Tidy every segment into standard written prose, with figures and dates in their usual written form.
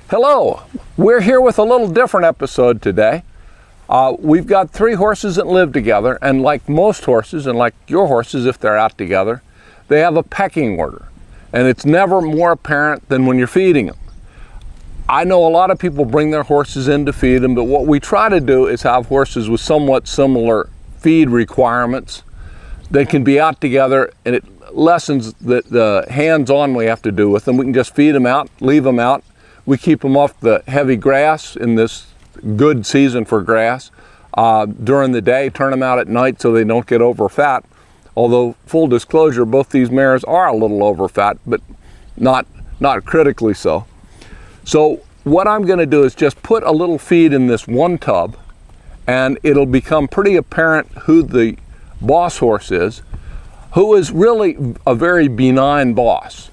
Hello, we're here with a little different episode today. We've got 3 horses that live together, and like most horses, and like your horses if they're out together, they have a pecking order. And it's never more apparent than when you're feeding them. I know a lot of people bring their horses in to feed them, but what we try to do is have horses with somewhat similar feed requirements that can be out together, and it lessens the hands-on we have to do with them. We can just feed them out, leave them out. We keep them off the heavy grass in this good season for grass during the day, turn them out at night so they don't get over fat. Although, full disclosure, both these mares are a little over fat, but not critically so. So what I'm going to do is just put a little feed in this one tub, and it'll become pretty apparent who the boss horse is, who is really a very benign boss.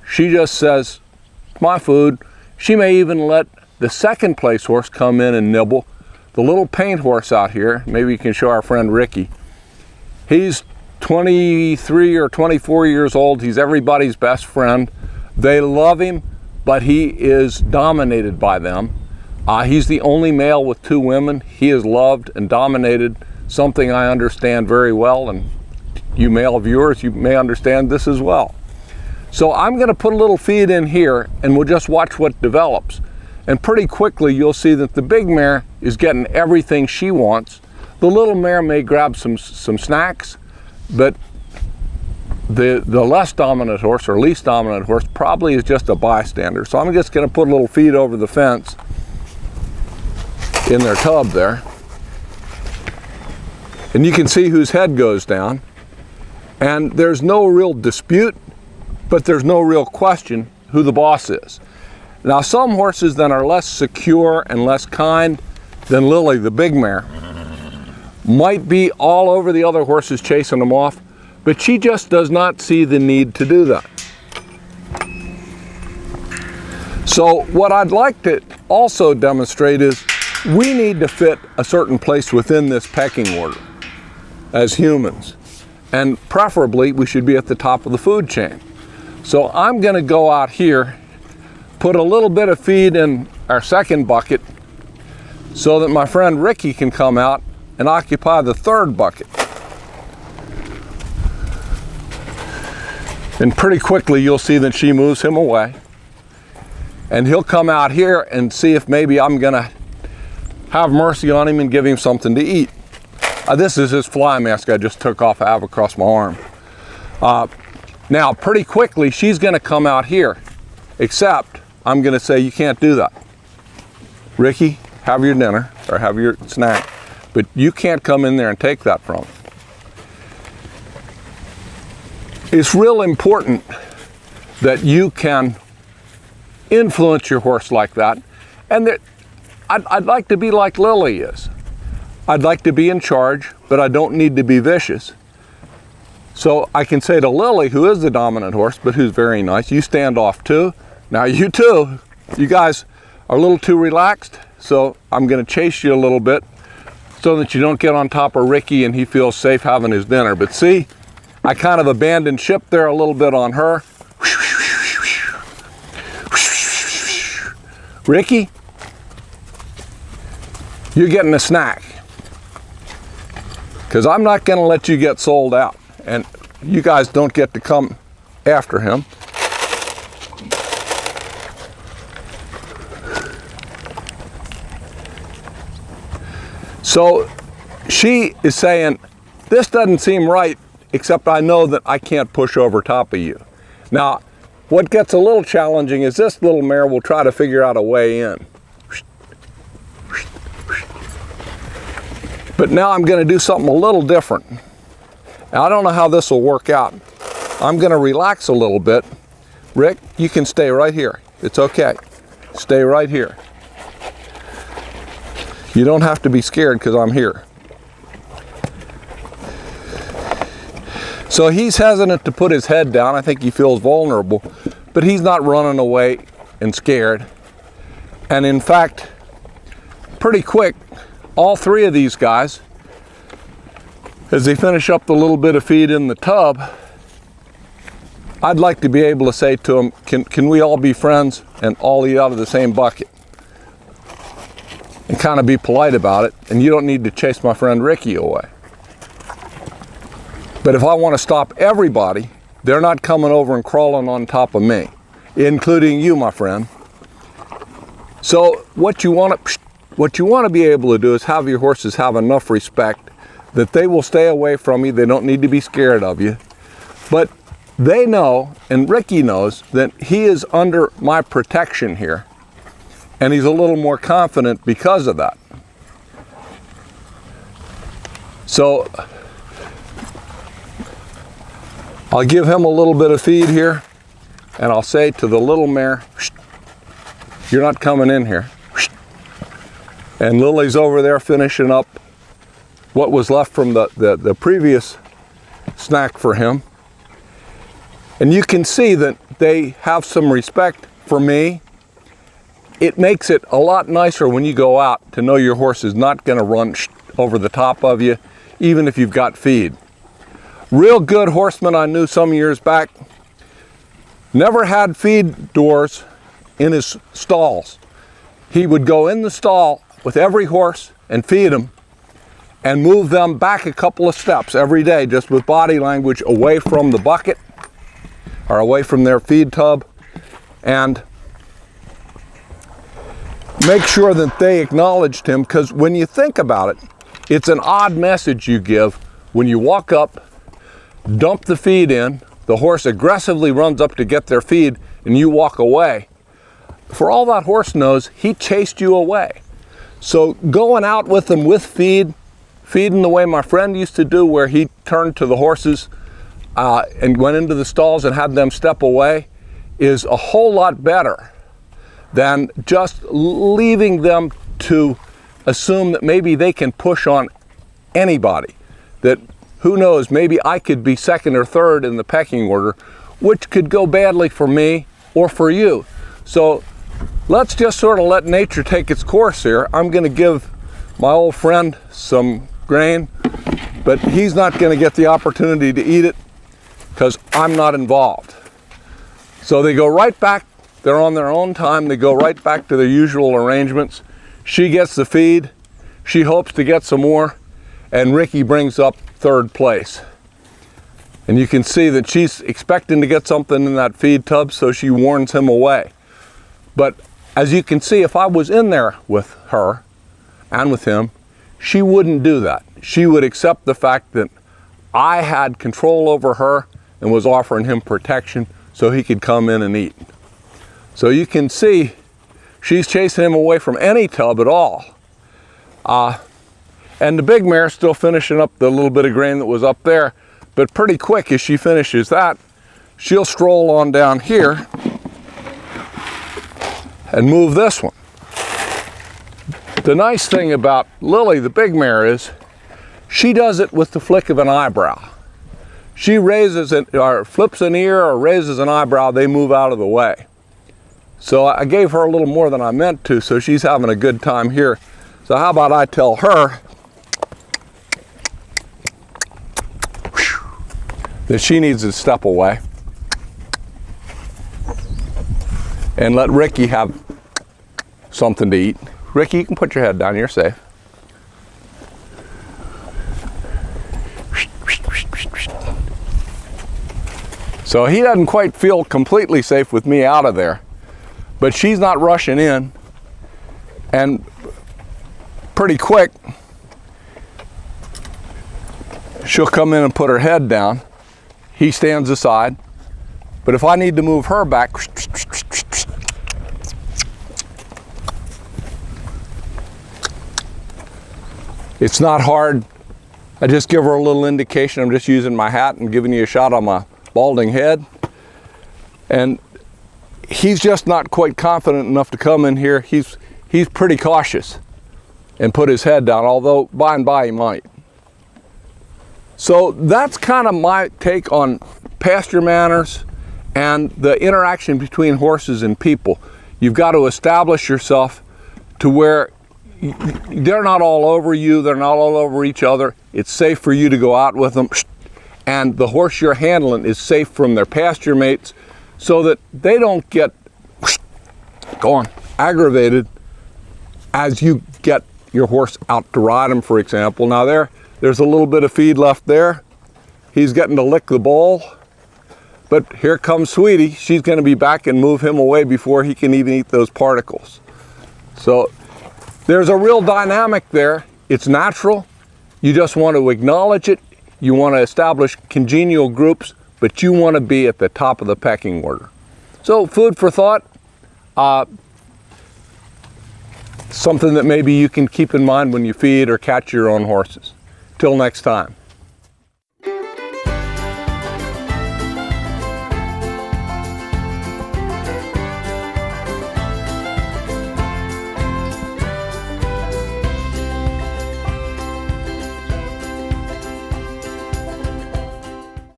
She just says, my food. She may even let the second place horse come in and nibble. The little paint horse out here, maybe you can show our friend Ricky. He's 23 or 24 years old. He's everybody's best friend. They love him, but he is dominated by them. He's the only male with 2 women. He is loved and dominated, something I understand very well, and you male viewers, you may understand this as well. So I'm going to put a little feed in here, and we'll just watch what develops. And pretty quickly you'll see that the big mare is getting everything she wants. The little mare may grab some snacks, but the less dominant horse or least dominant horse probably is just a bystander. So I'm just going to put a little feed over the fence in their tub there. And you can see whose head goes down. And there's no real dispute, but there's no real question who the boss is. Now, some horses then are less secure and less kind than Lily, the big mare. Might be all over the other horses chasing them off, but she just does not see the need to do that. So what I'd like to also demonstrate is we need to fit a certain place within this pecking order as humans. And preferably, we should be at the top of the food chain. So I'm going to go out here, put a little bit of feed in our second bucket so that my friend Ricky can come out and occupy the third bucket. And pretty quickly you'll see that she moves him away. And he'll come out here and see if maybe I'm going to have mercy on him and give him something to eat. This is his fly mask I just took off. I have across my arm. Now, pretty quickly, she's going to come out here, except I'm going to say, you can't do that. Ricky, have your dinner or have your snack, but you can't come in there and take that from her. It's real important that you can influence your horse like that, and that I'd like to be like Lily is. I'd like to be in charge, but I don't need to be vicious. So I can say to Lily, who is the dominant horse, but who's very nice, you stand off too. Now you too, you guys are a little too relaxed, so I'm going to chase you a little bit so that you don't get on top of Ricky and he feels safe having his dinner. But see, I kind of abandoned ship there a little bit on her. Ricky, you're getting a snack, because I'm not going to let you get sold out. And you guys don't get to come after him. So she is saying, this doesn't seem right, except I know that I can't push over top of you. Now, what gets a little challenging is this little mare will try to figure out a way in. But now I'm going to do something a little different. Now, I don't know how this will work out. I'm going to relax a little bit. Rick, you can stay right here. It's okay. Stay right here. You don't have to be scared because I'm here. So he's hesitant to put his head down. I think he feels vulnerable, but he's not running away and scared. And in fact, pretty quick, all 3 of these guys, as they finish up the little bit of feed in the tub, I'd like to be able to say to them, can we all be friends and all eat out of the same bucket? And kind of be polite about it, and you don't need to chase my friend Ricky away. But if I want to stop everybody, they're not coming over and crawling on top of me, including you, my friend. So what you want to be able to do is have your horses have enough respect that they will stay away from you. They don't need to be scared of you. But they know, and Ricky knows, that he is under my protection here. And he's a little more confident because of that. So I'll give him a little bit of feed here, and I'll say to the little mare, you're not coming in here. And Lily's over there finishing up what was left from the previous snack for him. And you can see that they have some respect for me. It makes it a lot nicer when you go out to know your horse is not going to run over the top of you, even if you've got feed. Real good horseman I knew some years back never had feed doors in his stalls. He would go in the stall with every horse and feed them and move them back a couple of steps every day, just with body language, away from the bucket or away from their feed tub, and make sure that they acknowledged him, because when you think about it, it's an odd message you give when you walk up, dump the feed in, the horse aggressively runs up to get their feed, and you walk away. For all that horse knows, he chased you away. So going out with them with feed, feeding the way my friend used to do, where he turned to the horses and went into the stalls and had them step away, is a whole lot better than just leaving them to assume that maybe they can push on anybody. That, who knows, maybe I could be second or third in the pecking order, which could go badly for me or for you. So let's just sort of let nature take its course here. I'm going to give my old friend some grain, but he's not going to get the opportunity to eat it because I'm not involved. So they go right back. They're on their own time. They go right back to their usual arrangements. She gets the feed. She hopes to get some more, and Ricky brings up third place. And you can see that she's expecting to get something in that feed tub, so she warns him away. But as you can see, if I was in there with her and with him, she wouldn't do that. She would accept the fact that I had control over her and was offering him protection so he could come in and eat. So you can see she's chasing him away from any tub at all. And the big mare's still finishing up the little bit of grain that was up there, but pretty quick as she finishes that, she'll stroll on down here and move this one. The nice thing about Lily, the big mare, is she does it with the flick of an eyebrow. She raises it, or flips an ear or raises an eyebrow, they move out of the way. So I gave her a little more than I meant to, so she's having a good time here. So how about I tell her that she needs to step away and let Ricky have something to eat. Ricky, you can put your head down, you're safe. So he doesn't quite feel completely safe with me out of there, but she's not rushing in, and pretty quick she'll come in and put her head down. He stands aside, but if I need to move her back, it's not hard. I just give her a little indication. I'm just using my hat and giving you a shot on my balding head. And he's just not quite confident enough to come in here. He's pretty cautious and put his head down, although by and by he might. So that's kind of my take on pasture manners and the interaction between horses and people. You've got to establish yourself to where they're not all over you, they're not all over each other. It's safe for you to go out with them and the horse you're handling is safe from their pasture mates, so that they don't get aggravated as you get your horse out to ride him, for example. Now there's a little bit of feed left there. He's getting to lick the bowl, but here comes Sweetie. She's going to be back and move him away before he can even eat those particles. So there's a real dynamic there. It's natural. You just want to acknowledge it. You want to establish congenial groups, but you want to be at the top of the pecking order. So food for thought, something that maybe you can keep in mind when you feed or catch your own horses. Till next time.